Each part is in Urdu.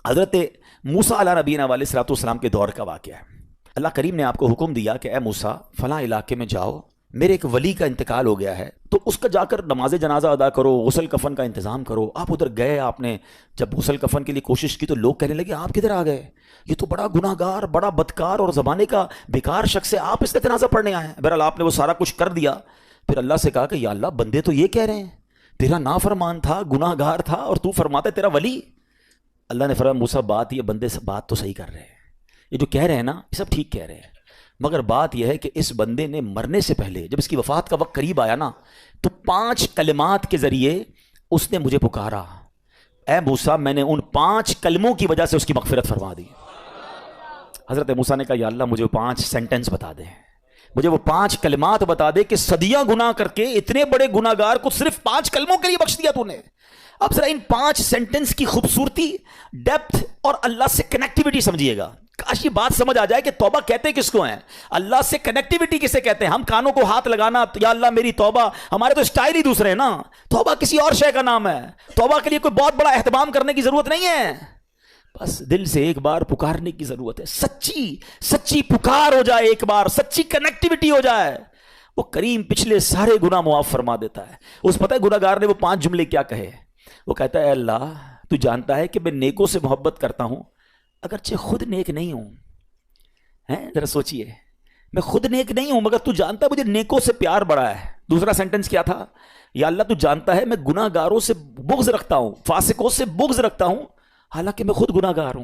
حضرت موسیٰ علیہ نبینا علیہ الصلوۃ والسلام کے دور کا واقعہ ہے۔ اللہ کریم نے آپ کو حکم دیا کہ اے موسیٰ فلاں علاقے میں جاؤ، میرے ایک ولی کا انتقال ہو گیا ہے، تو اس کا جا کر نماز جنازہ ادا کرو، غسل کفن کا انتظام کرو۔ آپ ادھر گئے، آپ نے جب غسل کفن کے لیے کوشش کی تو لوگ کہنے لگے آپ کدھر آ گئے، یہ تو بڑا گناہ گار، بڑا بدکار اور زمانے کا بیکار شخص ہے، آپ اس کا جنازہ پڑھنے آئے ہیں۔ بہرحال آپ نے وہ سارا کچھ کر دیا۔ پھر اللہ سے کہا کہ یا اللہ بندے تو یہ کہہ رہے ہیں تیرا نافرمان تھا، گناہ گار تھا، اور تو فرماتا ہے تیرا ولی۔ اللہ نے فرمایا موسیٰ بات یہ بندے سے بات تو صحیح کر رہے ہیں، یہ جو کہہ رہے ہیں نا یہ سب ٹھیک کہہ رہے ہیں، مگر بات یہ ہے کہ اس بندے نے مرنے سے پہلے جب اس کی وفات کا وقت قریب آیا نا تو 5 کلمات کے ذریعے اس نے مجھے پکارا، اے موسیٰ میں نے ان 5 کلموں کی وجہ سے اس کی مغفرت فرما دی۔ حضرت موسیٰ نے کہا یا اللہ مجھے 5 سینٹنس بتا دے، مجھے وہ 5 کلمات بتا دے کہ صدیاں گناہ کر کے اتنے بڑے گناہ گار کو صرف 5 کلموں کے لیے بخش دیا تو نے۔ اب ذرا ان 5 سینٹنس کی خوبصورتی، ڈیپتھ اور اللہ سے کنیکٹیوٹی سمجھیے گا۔ کاش یہ بات سمجھ آ جائے کہ توبہ کہتے کس کو ہیں، اللہ سے کنیکٹیوٹی کسے کہتے ہیں۔ ہم کانوں کو ہاتھ لگانا یا اللہ میری توبہ، ہمارے تو اسٹائل ہی دوسرے ہیں نا۔ توبہ کسی اور شے کا نام ہے، توبہ کے لیے کوئی بہت بڑا اہتمام کرنے کی ضرورت نہیں ہے، بس دل سے ایک بار پکارنے کی ضرورت ہے۔ سچی پکار ہو جائے، ایک بار سچی کنیکٹیوٹی ہو جائے، وہ کریم پچھلے سارے گناہ معاف فرما دیتا ہے۔ اس پتہ ہے گناہ گار نے وہ 5 جملے کیا کہے؟ وہ کہتا ہے اے اللہ تو جانتا ہے کہ میں نیکوں سے محبت کرتا ہوں اگرچہ خود نیک نہیں ہوں۔ ذرا سوچئے، میں خود نیک نہیں ہوں مگر تو جانتا ہے مجھے نیکوں سے پیار بڑا ہے۔ دوسرا سینٹنس کیا تھا؟ یا اللہ تو جانتا ہے میں گناہ گاروں سے بغض رکھتا ہوں، فاسقوں سے بغض رکھتا ہوں حالانکہ میں خود گناہ گار ہوں۔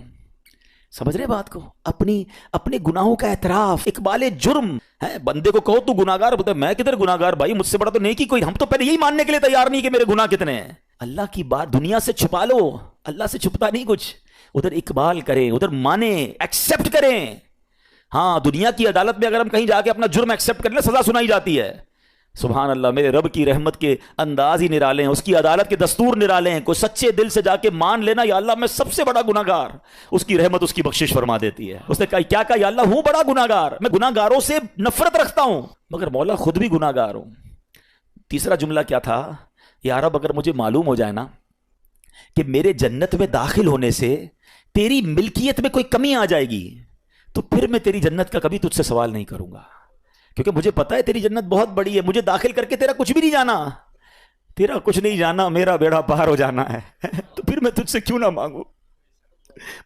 سمجھ رہے بات کو؟ اپنے گناہوں کا اعتراف، اقبال جرم ہے۔ بندے کو کہو تو گناہ گار، بولتا ہے میں کدھر گناہ گار بھائی، مجھ سے بڑا تو نیکی کوئی۔ ہم تو پہلے یہی ماننے کے لیے تیار نہیں کہ میرے گناہ کتنے ہیں۔ اللہ کی بات دنیا سے چھپا لو، اللہ سے چھپتا نہیں کچھ۔ ادھر اقبال کریں، ادھر مانیں، ایکسیپٹ کریں۔ ہاں دنیا کی عدالت میں اگر ہم کہیں جا کے اپنا جرم ایکسیپٹ کر لیں سزا سنائی جاتی ہے۔ سبحان اللہ، میرے رب کی رحمت کے انداز ہی نرالے ہیں، اس کی عدالت کے دستور نرالے ہیں۔ کوئی سچے دل سے جا کے مان لینا یا اللہ میں سب سے بڑا گناہ گار، اس کی رحمت اس کی بخشش فرما دیتی ہے۔ اس نے کہا کیا کہا؟ یا اللہ ہوں بڑا گناہ گار، میں گناہ گاروں سے نفرت رکھتا ہوں مگر مولا خود بھی گناہ گار ہوں۔ تیسرا جملہ کیا تھا؟ یا رب اگر مجھے معلوم ہو جائے نا کہ میرے جنت میں داخل ہونے سے تیری ملکیت میں کوئی کمی آ جائے گی تو پھر میں تیری جنت کا کبھی تجھ سے سوال نہیں کروں گا، کیونکہ مجھے پتا ہے تیری جنت بہت بڑی ہے، مجھے داخل کر کے تیرا کچھ بھی نہیں جانا، تیرا کچھ نہیں جانا، میرا بیڑا پار ہو جانا ہے تو پھر میں تجھ سے کیوں نہ مانگوں؟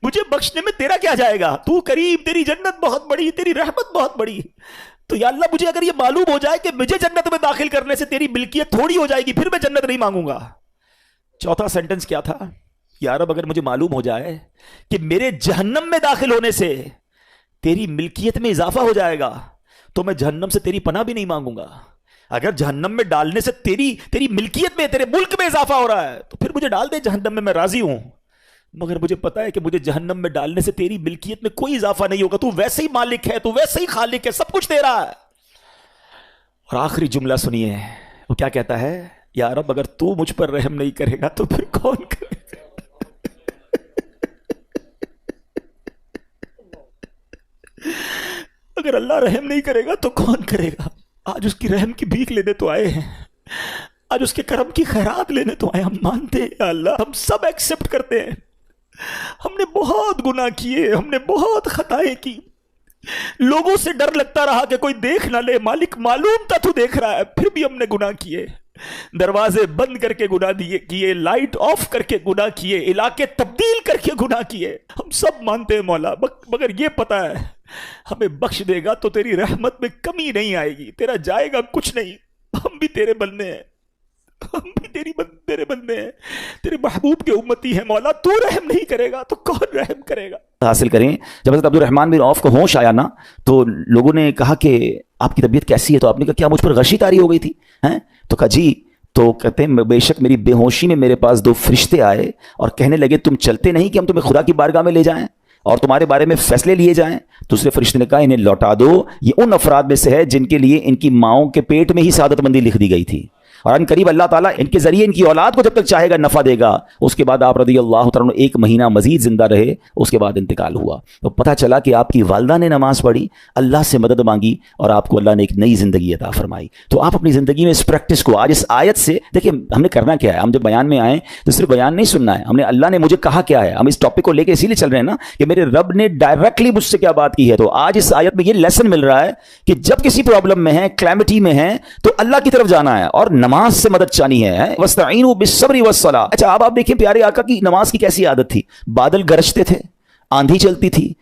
مجھے بخشنے میں تیرا کیا جائے گا؟ تو کریم، تیری جنت بہت بڑی، تیری رحمت بہت بڑی، تو یا اللہ مجھے اگر یہ معلوم ہو جائے کہ مجھے جنت میں داخل کرنے سے تیری ملکیت تھوڑی ہو جائے گی پھر میں جنت نہیں مانگوں گا۔ چوتھا سینٹنس کیا تھا؟ یا رب اگر مجھے معلوم ہو جائے کہ میرے جہنم میں داخل ہونے سے تیری ملکیت میں اضافہ ہو جائے گا تو میں جہنم سے تیری پناہ بھی نہیں مانگوں گا۔ اگر جہنم میں ڈالنے سے تیری ملکیت میں، تیرے ملک میں اضافہ ہو رہا ہے تو پھر مجھے ڈال دے جہنم میں راضی ہوں، مگر مجھے پتا ہے کہ مجھے جہنم میں ڈالنے سے تیری ملکیت میں کوئی اضافہ نہیں ہوگا، تو ویسے ہی مالک ہے، تو ویسے ہی خالق ہے، سب کچھ تیرا ہے۔ اور آخری جملہ سنیے، وہ کیا کہتا ہے؟ یا رب اگر تو مجھ پر رحم نہیں کرے گا تو پھر کون کرے گا؟ اگر اللہ رحم نہیں کرے گا تو کون کرے گا؟ آج اس کی رحم کی بھیک لینے تو آئے ہیں، آج اس کے کرم کی خیرات لینے تو آئے۔ ہم مانتے ہیں یا اللہ، ہم سب ایکسیپٹ کرتے ہیں، ہم نے بہت گناہ کیے، ہم نے بہت خطائیں کی، لوگوں سے ڈر لگتا رہا کہ کوئی دیکھ نہ لے، مالک معلوم تھا تو دیکھ رہا ہے، پھر بھی ہم نے گناہ کیے، دروازے بند کر کے گناہ کیے، لائٹ آف کر کے گناہ کیے، علاقے تبدیل کر کے گناہ کیے۔ ہم سب مانتے ہیں مولا، مگر یہ پتا ہے ہمیں بخش دے گا تو تیری رحمت میں کمی نہیں آئے گی، تیرا جائے گا کچھ نہیں۔ ہم بھی تیرے بندے ہیں، ہم بھی تیرے بندے ہیں، تیرے محبوب کے امتی ہیں مولا، تو رحم نہیں کرے گا تو کون رحم کرے گا؟ حاصل کریں۔ جب حضرت عبدالرحمن بن عوف کو ہوش آیا نا تو لوگوں نے کہا کہ آپ کی طبیعت کیسی ہے؟ تو آپ نے کہا کیا مجھ پر غشی طاری ہو گئی تھی؟ تو کہا جی، تو کہتے ہیں بے شک میری بے ہوشی میں میرے پاس 2 فرشتے آئے اور کہنے لگے تم چلتے نہیں کہ ہم تمہیں خدا کی بارگاہ میں لے جائیں اور تمہارے بارے میں فیصلے لیے جائیں؟ دوسرے فرشتے نے کہا انہیں لوٹا دو، یہ ان افراد میں سے ہے جن کے لیے ان کی ماؤں کے پیٹ میں ہی سعادت مندی لکھ دی گئی تھی۔ اور ان قریب اللہ تعالیٰ ان کے ذریعے ان کی اولاد کو جب تک چاہے گا نفع دے گا. اس کے بعد آپ رضی اللہ تعالیٰ ایک مہینہ مزید زندہ رہے, اس کے بعد انتقال ہوا. تو پتہ چلا کہ آپ کی والدہ نے نماز پڑھی, اللہ سے مدد مانگی, اور آپ کو اللہ نے ایک نئی زندگی عطا فرمائی. تو آپ اپنی زندگی میں اس پریکٹس کو آج اس آیت سے دیکھیں. ہم نے کرنا کیا ہے, ہم جب بیان میں آئیں تو صرف بیان نہیں سننا ہے, ہم نے اللہ نے مجھے کہا کیا ہے. ہم اس ٹاپک کو لے کے اسی لیے چل رہے ہیں نا کہ میرے رب نے ڈائریکٹلی مجھ سے کیا بات کی ہے. تو آج اس آیت میں یہ لیسن مل رہا ہے کہ جب کسی پرابلم میں ہے, کلیمٹی میں ہے, تو اللہ کی طرف جانا ہے اور نماز سے مدد چانی ہے. وَاسْتَعِينُوا بِالصَّبْرِ وَالصَّلَاةِ. اچھا اب آپ دیکھیں پیارے آقا کی نماز کی کیسی عادت تھی. بادل گرجتے تھے, آندھی چلتی تھی,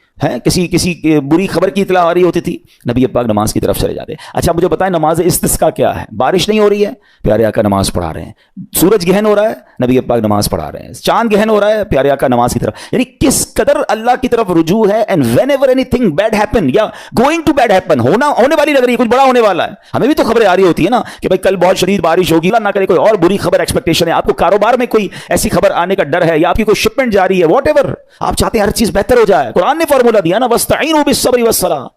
کسی بری خبر کی اطلاع آ رہی ہوتی تھی, نبی پاک نماز کی طرف چلے جاتے. اچھا مجھے بتائیں نماز استسقاء کیا ہے؟ بارش نہیں ہو رہی ہے, پیارے آقا نماز پڑھا رہے ہیں. سورج گہن ہو رہا ہے, نبی پاک نماز پڑھا رہے ہیں. چاند گہن ہو رہا ہے, پیارے آقا نماز کی طرف. یعنی کس قدر اللہ کی طرف رجوع ہے. And whenever anything bad happen یا گوئنگ ٹو بیڈ ہیپن, ہونے والی لگ رہی ہے, کچھ بڑا ہونے والا ہے. ہمیں بھی تو خبریں آ رہی ہوتی ہے نا کہ بھائی کل بہت شدید بارش ہوگی, اللہ نہ کرے کوئی اور بری خبر ایکسپیکٹیشن ہے. آپ کو کاروبار میں کوئی ایسی خبر آنے کا ڈر ہے, یا آپ کی کوئی شپمنٹ جاری ہے, واٹ ایور آپ چاہتے ہیں ہر چیز بہتر ہو جائے. قرآن نے فارمولا دیا نا, وَاسْتَعِينُوا بِالصَّبْرِ وَالصَّلَاةِ.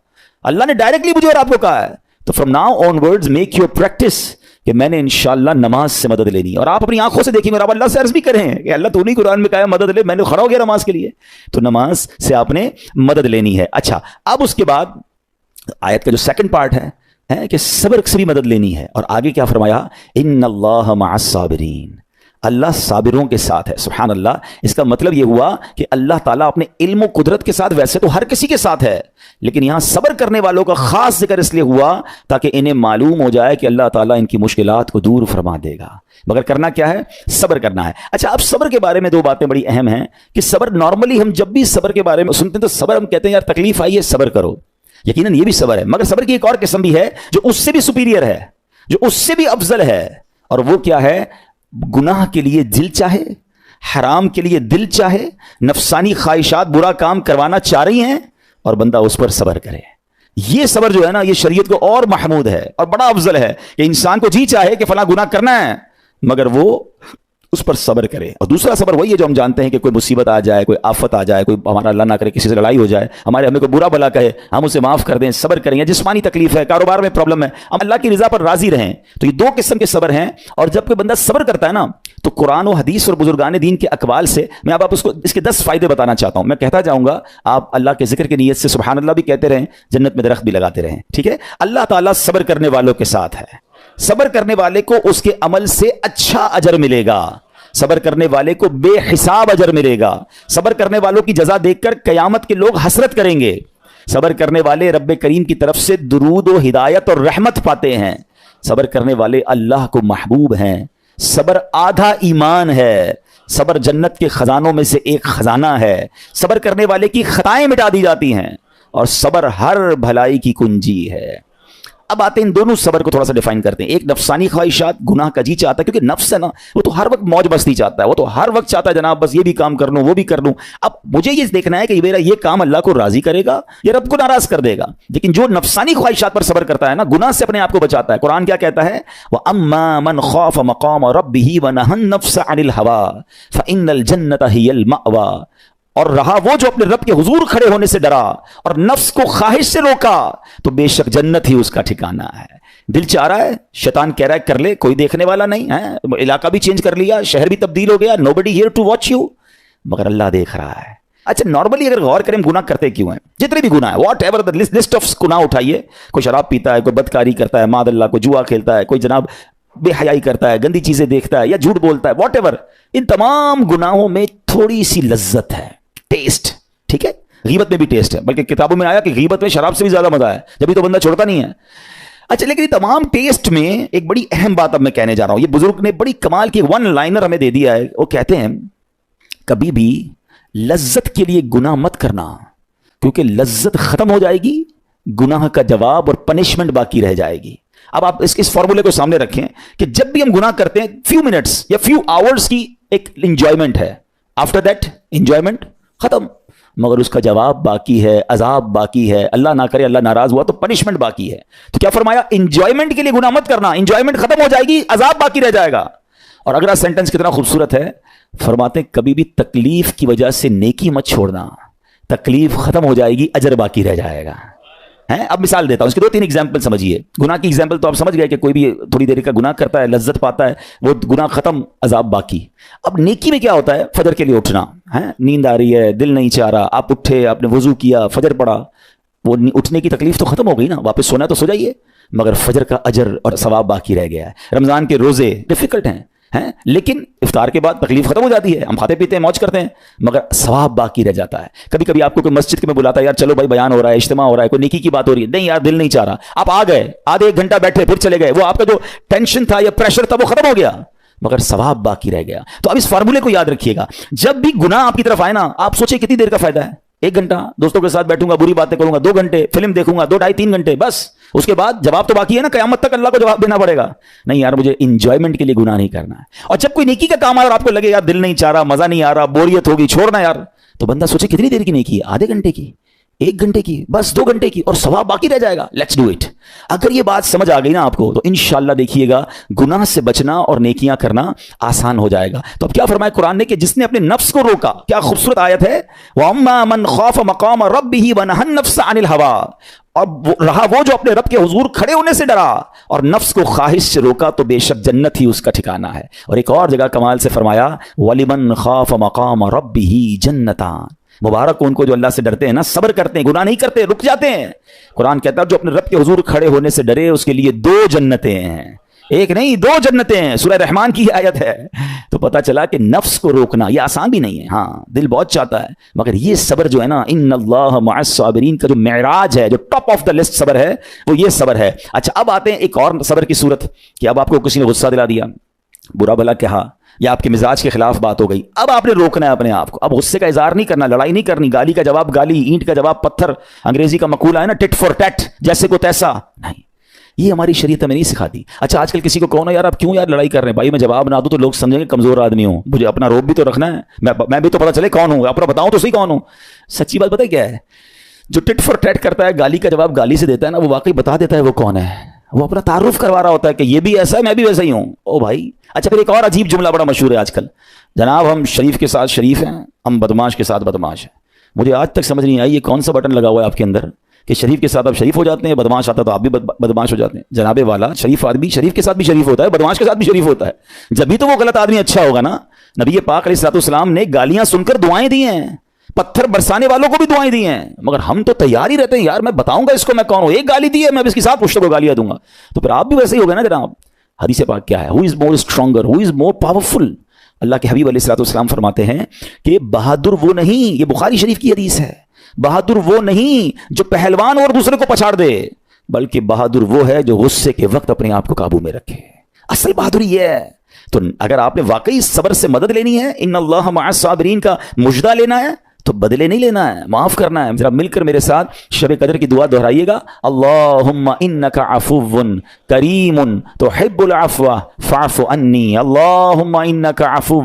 اللہ نے ڈائریکٹلی مجھے اور آپ کو کہا ہے. تو from now on words make your practice کہ میں نے انشاءاللہ نماز سے مدد لینی. اور آپ اپنی آنکھوں سے دیکھیں, میرا اللہ سے عرض بھی کریں کہ اللہ تو نہیں قرآن میں کہا ہے مدد لے, میں نے کھڑا ہو گیا نماز کے لیے. تو نماز سے آپ نے مدد لینی ہے. اچھا اب اس کے بعد آیت کا جو سیکنڈ پارٹ ہے کہ صبر سے بھی مدد لینی ہے. اور آگے کیا فرمایا, ان اللہ مع الصابرین, اللہ صابروں کے ساتھ ہے. سبحان اللہ. اس کا مطلب یہ ہوا کہ اللہ تعالیٰ اپنے علم و قدرت کے ساتھ ویسے تو ہر کسی کے ساتھ ہے, لیکن یہاں صبر کرنے والوں کا خاص ذکر اس لیے ہوا تاکہ انہیں معلوم ہو جائے کہ اللہ تعالیٰ ان کی مشکلات کو دور فرما دے گا. مگر کرنا کیا ہے؟ صبر کرنا ہے. اچھا اب صبر کے بارے میں دو باتیں بڑی اہم ہیں کہ صبر نارملی ہم جب بھی صبر کے بارے میں سنتے ہیں تو صبر ہم کہتے ہیں یار تکلیف آئی ہے صبر کرو. یقیناً یہ بھی صبر ہے, مگر صبر کی ایک اور قسم بھی ہے جو اس سے بھی سپیریئر ہے, جو اس سے بھی افضل ہے. اور وہ کیا ہے؟ گناہ کے لیے دل چاہے, حرام کے لیے دل چاہے, نفسانی خواہشات برا کام کروانا چاہ رہی ہیں اور بندہ اس پر صبر کرے. یہ صبر جو ہے نا یہ شریعت کو اور محمود ہے اور بڑا افضل ہے کہ انسان کو جی چاہے کہ فلاں گناہ کرنا ہے مگر وہ اس پر صبر کرے. اور دوسرا صبر وہی ہے جو ہم جانتے ہیں کہ کوئی مصیبت آ جائے, کوئی آفت آ جائے, کوئی ہمارا اللہ نہ کرے کسی سے لڑائی ہو جائے, ہمیں کوئی برا بلا کہے, ہم اسے معاف کر دیں, صبر کریں. یا جسمانی تکلیف ہے, کاروبار میں پرابلم ہے, ہم اللہ کی رضا پر راضی رہیں. تو یہ دو قسم کے صبر ہیں. اور جب کوئی بندہ صبر کرتا ہے نا تو قرآن و حدیث اور بزرگان دین کے اقوال سے میں آپ اس کو اس کے 10 فائدے بتانا چاہتا ہوں. میں کہتا جاؤں گا, آپ اللہ کے ذکر کی نیت سے سبحان اللہ بھی کہتے رہیں, جنت میں درخت بھی لگاتے رہیں. ٹھیک ہے. اللہ تعالیٰ صبر کرنے والوں کے ساتھ ہے. صبر کرنے والے کو اس کے عمل سے اچھا اجر ملے گا, صبر کرنے والے کو بے حساب اجر ملے گا. صبر کرنے والوں کی جزا دیکھ کر قیامت کے لوگ حسرت کریں گے. صبر کرنے والے رب کریم کی طرف سے درود و ہدایت اور رحمت پاتے ہیں. صبر کرنے والے اللہ کو محبوب ہیں. صبر آدھا ایمان ہے. صبر جنت کے خزانوں میں سے ایک خزانہ ہے. صبر کرنے والے کی خطائیں مٹا دی جاتی ہیں اور صبر ہر بھلائی کی کنجی ہے. اب آتے ہیں ان دونوں صبر کو تھوڑا سا ڈیفائن کرتے ہیں. ایک نفسانی خواہشات, گناہ کا جی چاہتا ہے, کیونکہ نفس ہے نا وہ تو ہر وقت موج مستی چاہتا ہے, وہ تو ہر وقت چاہتا ہے جناب بس یہ بھی کام کر لوں وہ بھی کر لوں. اب مجھے یہ دیکھنا ہے کہ میرا یہ کام اللہ کو راضی کرے گا یا رب کو ناراض کر دے گا. لیکن جو نفسانی خواہشات پر صبر کرتا ہے نا, گناہ سے اپنے آپ کو بچاتا ہے. قرآن کیا کہتا ہے؟ وَأَمَّا مَنْ خَافَ مَقَامَ رَبِّهِ وَنَهَى النَّفْسَ عَنِ الْهَوَىٰ فَإِنَّ الْجَنَّةَ هِيَ الْمَأْوَىٰ. اور رہا وہ جو اپنے رب کے حضور کھڑے ہونے سے ڈرا اور نفس کو خواہش سے روکا تو بے شک جنت ہی اس کا ٹھکانہ ہے. دل چاہ رہا ہے, شیطان کہہ رہا ہے کر لے, کوئی دیکھنے والا نہیں ہے, علاقہ بھی چینج کر لیا, شہر بھی تبدیل ہو گیا, nobody here to watch you, مگر اللہ دیکھ رہا ہے. اچھا نارملی اگر غور کریں گناہ کرتے کیوں ہیں؟ جتنے بھی گناہ ہیں, واٹ ایور لسٹ آف گناہ اٹھائیے, کوئی شراب پیتا ہے, کوئی بدکاری کرتا ہے, معاذ اللہ, کوئی جوا کھیلتا ہے, کوئی جناب بے حیائی کرتا ہے, گندی چیزیں دیکھتا ہے یا جھوٹ بولتا ہے, واٹ ایور, ان تمام گناہوں میں تھوڑی سی لذت ہے, ٹیسٹ. ٹھیک ہے. غیبت میں بھی ٹیسٹ ہے, بلکہ کتابوں میں آیا کہ غیبت میں شراب سے بھی زیادہ مزہ ہے, جبھی تو بندہ چھوڑتا نہیں ہے. اچھا لیکن یہ تمام ٹیسٹ میں ایک بڑی اہم بات اب میں کہنے جا رہا ہوں. یہ بزرگ نے بڑی کمال کی ون لائنر ہمیں دے دیا ہے. وہ کہتے ہیں کبھی بھی لذت کے لیے گناہ مت کرنا, کیونکہ لذت ختم ہو جائے گی, گناہ کا جواب اور پنشمنٹ باقی رہ جائے گی. اب آپ اس فارمولے کو سامنے رکھیں کہ جب بھی ہم گناہ کرتے ہیں فیو منٹس یا فیو آورز کی ایک انجوائمنٹ ہے, آفٹر دیٹ انجوائمنٹ ختم, مگر اس کا جواب باقی ہے, عذاب باقی ہے, اللہ نہ کرے اللہ ناراض ہوا تو پنشمنٹ باقی ہے. تو کیا فرمایا؟ انجوائمنٹ کے لیے گناہ مت کرنا, انجوائمنٹ ختم ہو جائے گی, عذاب باقی رہ جائے گا. اور اگلا سینٹنس کتنا خوبصورت ہے, فرماتے ہیں کبھی بھی تکلیف کی وجہ سے نیکی مت چھوڑنا, تکلیف ختم ہو جائے گی, اجر باقی رہ جائے گا. ہیں. اب مثال دیتا ہوں, اس کے 2-3 ایگزامپل سمجھیے. گناہ کی ایگزامپل تو آپ سمجھ گئے کہ کوئی بھی تھوڑی دیر کا گناہ کرتا ہے, لذت پاتا ہے, وہ گناہ ختم, عذاب باقی. اب نیکی میں کیا ہوتا ہے؟ فجر کے لیے اٹھنا ہے, نیند آ رہی ہے, دل نہیں چاہ رہا, آپ اٹھے, آپ نے وضو کیا, فجر پڑھا, وہ اٹھنے کی تکلیف تو ختم ہو گئی نا, واپس سونا تو سو جائیے, مگر فجر کا اجر اور ثواب باقی رہ گیا ہے. رمضان کے روزے ڈیفیکلٹ ہیں, لیکن افطار کے بعد تکلیف ختم ہو جاتی ہے, ہم کھاتے پیتے ہیں, موج کرتے ہیں, مگر ثواب باقی رہ جاتا ہے. کبھی کبھی آپ کو کوئی مسجد میں بلاتا ہے, یار چلو بھائی بیان ہو رہا ہے, اجتماع ہو رہا ہے, کوئی نیکی کی بات ہو رہی ہے, نہیں یار دل نہیں چاہ رہا, آپ آ گئے, آدھے 1 گھنٹہ بیٹھے, پھر چلے گئے, وہ آپ کا جو ٹینشن تھا یا پریشر تھا وہ ختم ہو گیا, مگر ثواب باقی رہ گیا. تو اب اس فارمولے کو یاد رکھیے گا, جب بھی گناہ آپ کی طرف آئے نا, آپ سوچیں کتنی دیر کا فائدہ ہے. 1 گھنٹہ دوستوں کے ساتھ بیٹھوں گا, بری باتیں کروں گا, 2 گھنٹے فلم دیکھوں گا, 2 ڈھائی 3 گھنٹے, بس اس کے بعد جواب تو باقی ہے نا, قیامت تک اللہ کو جواب دینا پڑے گا. نہیں یار مجھے انجوائمنٹ کے لیے گناہ نہیں کرنا ہے. اور جب کوئی نیکی کا کام آئے اور آپ کو لگے یار دل نہیں چاہ رہا, مزہ نہیں آ رہا, بوریت ہوگی, چھوڑنا یار, تو بندہ سوچے کتنی دیر کی نیکی ہے, آدھے گھنٹے کی, 1 گھنٹے کی, بس 2 گھنٹے کی, اور ثواب باقی رہ جائے گا. Let's do it. اگر یہ بات سمجھ آ گئی نا آپ کو, تو انشاءاللہ دیکھیے گا گناہ سے بچنا اور نیکیاں کرنا آسان ہو جائے گا. تو اب کیا فرمایا قرآن نے کہ جس نے اپنے نفس کو روکا, کیا خوبصورت آیت ہے, وَأَمَّا مَنْ خَافَ مَقَامَ رَبِّهِ وَنَهَى النَّفْسَ عَنِ الْهَوَىٰ, اور رہا وہ جو اپنے رب کے حضور کھڑے ہونے سے ڈرا اور نفس کو خواہش سے روکا, تو بے شک جنت ہی اس کا ٹھکانہ ہے. اور ایک اور جگہ کمال سے فرمایا, وَلِمَنْ خَافَ مَقَامَ رَبِّهِ جَنَّتَانِ, مبارک ان کو جو اللہ سے ڈرتے ہیں نا, صبر کرتے ہیں, گناہ نہیں کرتے, رک جاتے ہیں. قرآن کہتا ہے جو اپنے رب کے حضور کھڑے ہونے سے ڈرے, اس کے لیے 2 جنتیں ہیں, 1 نہیں 2 جنتیں ہیں. سورہ رحمان کی آیت ہے. تو پتا چلا کہ نفس کو روکنا یہ آسان بھی نہیں ہے, ہاں دل بہت چاہتا ہے, مگر یہ صبر جو ہے نا, ان اللہ مع الصابرین کا جو معراج ہے, جو ٹاپ آف دا لسٹ صبر ہے, وہ یہ صبر ہے. اچھا اب آتے ہیں ایک اور صبر کی صورت, کہ اب آپ کو کسی نے غصہ دلا دیا, برا بھلا کہا, یا آپ کے مزاج کے خلاف بات ہو گئی, اب آپ نے روکنا ہے اپنے آپ کو. اب غصے کا اظہار نہیں کرنا, لڑائی نہیں کرنی, گالی کا جواب گالی, اینٹ کا جواب پتھر, انگریزی کا مقولہ ہے نا ٹٹ فور ٹیٹ, جیسے کو تیسا نہیں, یہ ہماری شریعت ہمیں نہیں سکھاتی. اچھا آج کل کسی کو کہو نا یار آپ کیوں یار لڑائی کر رہے ہیں, بھائی میں جواب نہ دوں تو لوگ سمجھیں گے کمزور آدمی ہوں, مجھے اپنا روب بھی تو رکھنا ہے, میں بھی تو پتا چلے کون ہوں, اپنا بتاؤں تو صحیح کون ہوں. سچی بات پتہ کیا ہے, جو ٹٹ فور ٹیٹ کرتا ہے, گالی کا جواب گالی سے دیتا ہے نا, وہ واقعی بتا دیتا ہے وہ کون ہے, وہ اپنا تعارف کروا رہا ہوتا ہے کہ یہ بھی ایسا ہے, میں بھی ویسا ہی ہوں. او بھائی. اچھا پھر ایک اور عجیب جملہ بڑا مشہور ہے آج کل, جناب ہم شریف کے ساتھ شریف ہیں, ہم بدماش کے ساتھ بدماش ہیں. مجھے آج تک سمجھ نہیں آئی یہ کون سا بٹن لگا ہوا ہے آپ کے اندر کہ شریف کے ساتھ آپ شریف ہو جاتے ہیں, بدماش آتا تو آپ بھی بدماش ہو جاتے ہیں. جناب والا, شریف آدمی شریف کے ساتھ بھی شریف ہوتا ہے, بدماش کے ساتھ بھی شریف ہوتا ہے, جبھی تو وہ غلط آدمی اچھا ہوگا نا. نبی پاک علیہ الصلوۃ والسلام نے گالیاں سن کر دعائیں دی ہیں, پتھر برسانے والوں کو بھی دعائیں دی ہیں, مگر ہم تو تیار ہی رہتے ہیں, یار میں بتاؤں گا اس کو میں کون ہوں, ایک گالی دی ہے میں اس کے ساتھ پشتوں کو گالیاں دوں گا, تو پھر آپ بھی ویسے ہی ہو گئے نا جناب. حدیث پاک کیا ہے, ہو از مور اسٹرانگر, ہو از مور پاورفل. اللہ کے حبیب علیہ الصلوۃ والسلام فرماتے ہیں کہ بہادر وہ نہیں, یہ بخاری شریف کی حدیث ہے, بہادر وہ نہیں جو پہلوان اور دوسرے کو پچھاڑ دے, بلکہ بہادر وہ ہے جو غصے کے وقت اپنے آپ کو قابو میں رکھے. اصل بہادری یہ ہے. تو اگر آپ نے واقعی صبر سے مدد لینی ہے, ان اللہ مع الصابرین کا مجدہ لینا ہے, تو بدلے نہیں لینا ہے, معاف کرنا ہے. ذرا مل کر میرے ساتھ شب قدر کی دعا دہرائیے گا, اللہم انک عفو کریم تحب العفو فاعف عنی, اللہم انک عفو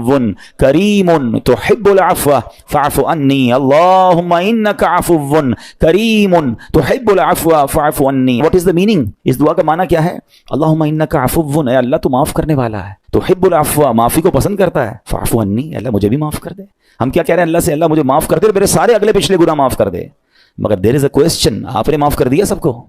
کریم تحب العفو فاعف عنی, اللہم انک عفو کریم تحب العفو فاعف عنی. What is the meaning؟ اس دعا کا معنی کیا ہے؟ اللہم انک عفو, اے اللہ تو معاف کرنے والا ہے, تحب العفو, معافی کو پسند کرتا ہے, فاعف عنی, اللہ مجھے بھی معاف کر دے. ہم کیا کہہ رہے ہیں اللہ سے, اللہ مجھے معاف کر دے, میرے سارے اگلے پچھلے گناہ معاف کر دے. مگر دیر از اے کوسچن, آپ نے معاف کر دیا سب کو؟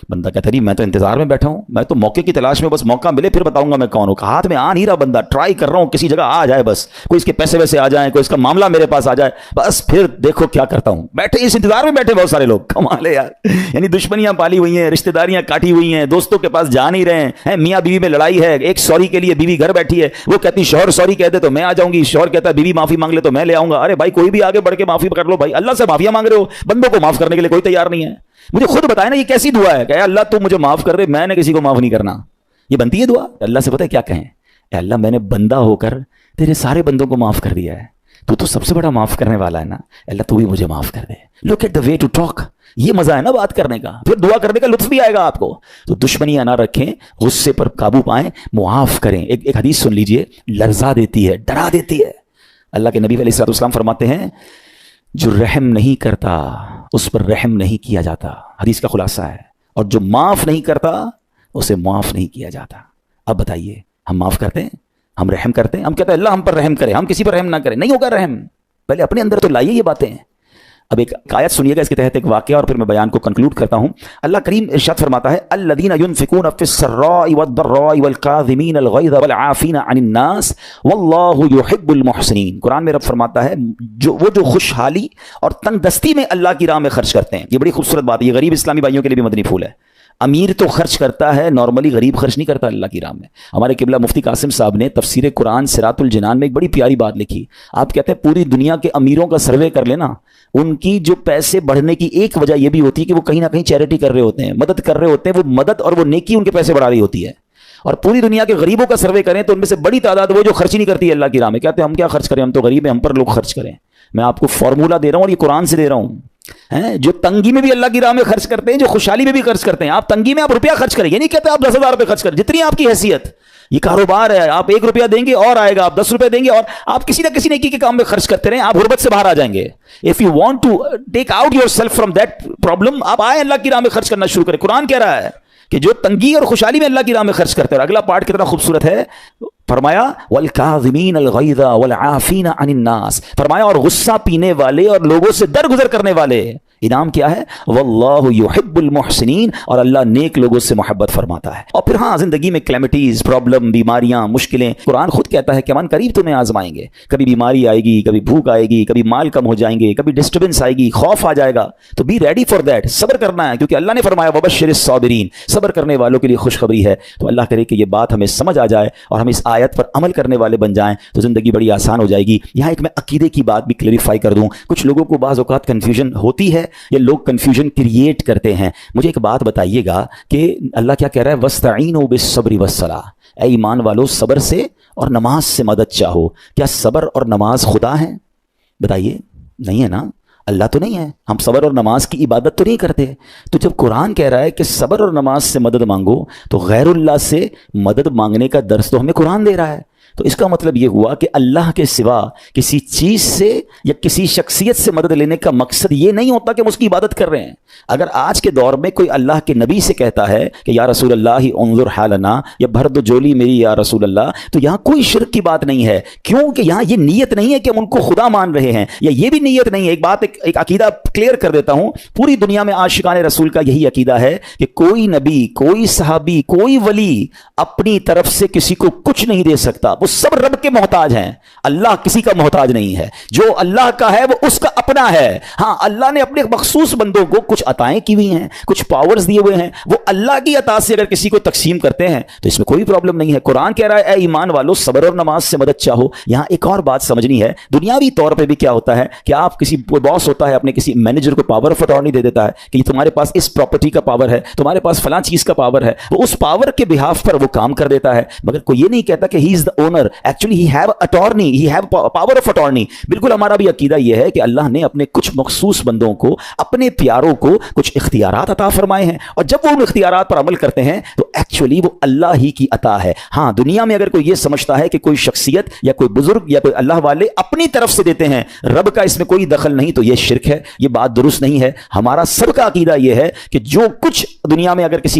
بندہ کہتا نہیں میں تو انتظار میں بیٹھا ہوں, میں تو موقع کی تلاش میں, بس موقع ملے پھر بتاؤں گا میں کون ہوں. ہاتھ میں آ نہیں رہا بندہ, ٹرائی کر رہا ہوں کسی جگہ آ جائے, بس کوئی اس کے پیسے ویسے آ جائیں, کوئی اس کا معاملہ میرے پاس آ جائے, بس پھر دیکھو کیا کرتا ہوں. بیٹھے اس انتظار میں بیٹھے بہت سارے لوگ, کمال ہے یار. یعنی دشمنیاں پالی ہوئی ہیں, رشتہ داریاں کاٹی ہوئی ہیں, دوستوں کے پاس جا نہیں رہے ہیں, میاں بیوی میں لڑائی ہے, ایک سوری کے لیے بیوی گھر بیٹھی ہے, وہ کہتی شوہر سوری کہہ دے تو میں آ جاؤں گی, شوہر کہتا ہے بیوی معافی مانگ لے تو میں لے آؤں گا. ارے بھائی کوئی بھی آگے بڑھ کے معافی کر لو بھائی, اللہ سے معافیاں مانگ رہے ہو, بندوں کو معاف کرنے کے لیے کوئی تیار نہیں ہے. مجھے خود بتائے نا یہ کیسی دعا ہے کہ اے اللہ تو مجھے معاف کر دے, میں نے کسی کو معاف نہیں کرنا. یہ بنتی ہے دعا؟ اللہ سے پتہ ہے کیا کہیں, اے اللہ میں نے بندہ ہو کر تیرے سارے بندوں کو معاف کر دیا ہے, تو سب سے بڑا معاف کرنے والا ہے نا, اللہ تو بھی مجھے معاف کر دے. Look at the way to talk, یہ مزہ ہے نا بات کرنے کا, پھر دعا کرنے کا لطف بھی آئے گا آپ کو. تو دشمنیاں نہ رکھیں, غصے پر قابو پائیں, معاف کریں. ایک حدیث سن لیجئے, لرزا دیتی ہے, ڈرا دیتی ہے. اللہ کے نبی علیہ الصلوۃ والسلام فرماتے ہیں جو رحم نہیں کرتا اس پر رحم نہیں کیا جاتا, حدیث کا خلاصہ ہے, اور جو معاف نہیں کرتا اسے معاف نہیں کیا جاتا. اب بتائیے ہم معاف کرتے ہیں, ہم رحم کرتے ہیں, ہم کہتے ہیں اللہ ہم پر رحم کرے, ہم کسی پر رحم نہ کریں. نہیں ہوگا رحم, پہلے اپنے اندر تو لائیے یہ باتیں. اب ایک آیت سنیے گا اس کے تحت ایک واقعہ اور پھر میں بیان کو کنکلوڈ کرتا ہوں. اللہ کریم ارشاد فرماتا ہے الذین ینفقون فی السراء والضراء والکاظمین الغیظ والعافین عن الناس واللہ یحب المحسنین. قرآن میں رب فرماتا ہے جو خوشحالی اور تنگ دستی میں اللہ کی راہ میں خرچ کرتے ہیں. یہ بڑی خوبصورت بات ہے, یہ غریب اسلامی بھائیوں کے لیے بھی مدنی پھول ہے. امیر تو خرچ کرتا ہے, نارملی غریب خرچ نہیں کرتا اللہ کی راہ میں. ہمارے قبلہ مفتی قاسم صاحب نے تفسیر قرآن صراط الجنان میں ایک بڑی پیاری بات لکھی. آپ کہتے ہیں پوری دنیا کے امیروں کا سروے کر لینا, ان کی جو پیسے بڑھنے کی ایک وجہ یہ بھی ہوتی ہے کہ وہ کہیں نہ کہیں چیریٹی کر رہے ہوتے ہیں, مدد کر رہے ہوتے ہیں. وہ مدد اور وہ نیکی ان کے پیسے بڑھا رہی ہوتی ہے. اور پوری دنیا کے غریبوں کا سروے کریں تو ان میں سے بڑی تعداد وہ جو خرچ نہیں کرتی ہے اللہ کی راہ میں. کہتے ہیں ہم کیا خرچ کریں, ہم تو غریب ہیں, ہم پر لوگ خرچ کریں. میں آپ کو فارمولہ دے رہا ہوں اور یہ قرآن سے دے رہا ہوں. جو تنگی میں بھی اللہ کی راہ میں خرچ کرتے ہیں, جو خوشحالی میں بھی خرچ کرتے ہیں. آپ تنگی میں آپ روپیہ خرچ کریں, یہ نہیں کہتے آپ 10,000 روپے خرچ کریں, جتنی آپ کی حیثیت. یہ کاروبار ہے, آپ 1 روپیہ دیں گے اور آئے گا, آپ 10 روپے دیں گے اور آپ کسی نہ کسی نیکی کے کام میں خرچ کرتے رہیں, آپ غربت سے باہر آ جائیں گے. If you want to take out yourself from that problem, آپ آئے اللہ کی راہ میں خرچ کرنا شروع کریں. قرآن کہہ رہا ہے کہ جو تنگی اور خوشحالی میں اللہ کی راہ میں خرچ کرتے ہیں. اور اگلا پارٹ کتنا خوبصورت ہے, فرمایا والکاظمین الغیظ والعافین عن الناس, فرمایا اور غصہ پینے والے اور لوگوں سے درگزر کرنے والے. انعام کیا ہے, واللہ یحب المحسنین, اور اللہ نیک لوگوں سے محبت فرماتا ہے. اور پھر ہاں زندگی میں کلیمٹیز, پرابلم, بیماریاں, مشکلیں, قرآن خود کہتا ہے کہ من قریب تمہیں آزمائیں گے. کبھی بیماری آئے گی, کبھی بھوک آئے گی, کبھی مال کم ہو جائیں گے, کبھی ڈسٹربنس آئے گی, خوف آ جائے گا. تو بی ریڈی فار دیٹ, صبر کرنا ہے, کیونکہ اللہ نے فرمایا وبشر الصابرین, صبر کرنے والوں کے لیے خوشخبری ہے. تو اللہ کرے کہ یہ بات ہمیں سمجھ آ جائے اور ہم اس آیت پر عمل کرنے والے بن جائیں تو زندگی بڑی آسان ہو جائے گی. یہاں ایک میں عقیدے کی بات بھی کلیریفائی کر دوں. کچھ لوگوں کو بعض اوقات کنفیوژن ہوتی ہے یا لوگ کنفیوژن کریٹ کرتے ہیں. مجھے ایک بات بتائیے گا کہ اللہ کیا کہہ رہا ہے, وَاسْتَعِينُوا بِالصَّبْرِ وَالصَّلَاةِ, اے ایمان والو صبر سے اور نماز سے مدد چاہو. کیا صبر اور نماز خدا ہیں؟ بتائیے, نہیں ہے نا, اللہ تو نہیں ہے. ہم صبر اور نماز کی عبادت تو نہیں کرتے. تو جب قرآن کہہ رہا ہے کہ صبر اور نماز سے مدد مانگو, تو غیر اللہ سے مدد مانگنے کا درس تو ہمیں قرآن دے رہا ہے. تو اس کا مطلب یہ ہوا کہ اللہ کے سوا کسی چیز سے یا کسی شخصیت سے مدد لینے کا مقصد یہ نہیں ہوتا کہ ہم اس کی عبادت کر رہے ہیں. اگر آج کے دور میں کوئی اللہ کے نبی سے کہتا ہے کہ یا رسول اللہ انظر حالنا, یا بھر دو جولی میری یا رسول اللہ, تو یہاں کوئی شرک کی بات نہیں ہے. کیوں کہ یہاں یہ نیت نہیں ہے کہ ہم ان کو خدا مان رہے ہیں, یا یہ بھی نیت نہیں ہے. ایک عقیدہ کلیئر کر دیتا ہوں, پوری دنیا میں عاشقان رسول کا یہی عقیدہ ہے کہ کوئی نبی, کوئی صحابی, کوئی ولی اپنی طرف سے کسی کو کچھ نہیں دے سکتا. وہ سب رب کے محتاج ہیں, اللہ کسی کا محتاج نہیں ہے. جو اللہ کا ہے وہ اس کا اپنا ہے. ہاں اللہ نے اپنے مخصوص بندوں کو کچھ عطائیں کی ہوئی ہیں, کچھ پاورز دیے ہوئے ہیں, وہ اللہ کی عطا سے اگر کسی کو تقسیم کرتے ہیں تو اس میں کوئی پرابلم نہیں ہے. قرآن کہہ رہا ہے اے ایمان والو صبر اور نماز سے مدد چاہو. یہاں ایک اور بات سمجھنی ہے, دنیاوی طور پہ بھی کیا ہوتا ہے کہ آپ کسی باس ہوتا ہے اپنے کسی مینیجر کو پاور آف اٹارنی دے دیتا ہے کہ یہ تمہارے پاس اس پراپرٹی کا پاور ہے, تمہارے پاس فلاں چیز کا پاور ہے. وہ اس پاور کے بہاف پر وہ کام کر دیتا ہے, مگر کوئی یہ نہیں کہتا کہ he is the owner, actually he have attorney, he have power of attorney. بالکل ہمارا بھی عقیدہ یہ ہے کہ اللہ نے اپنے کچھ مخصوص بندوں کو, اپنے پیاروں کو کچھ اختیارات عطا فرمائے ہیں, اور جب وہ ان اختیارات پر عمل کرتے ہیں تو ایکچولی وہ اللہ ہی کی عطا ہے. ہاں دنیا میں اگر کوئی یہ سمجھتا ہے کہ کوئی شخصیت یا کوئی بزرگ یا کوئی اللہ والے اپنی طرف سے دیتے ہیں, رب کا اس میں کوئی دخل نہیں, تو یہ شرک ہے, یہ بات درست نہیں ہے. ہمارا سب کا عقیدہ یہ ہے کہ جو کچھ دنیا میں اگر کسی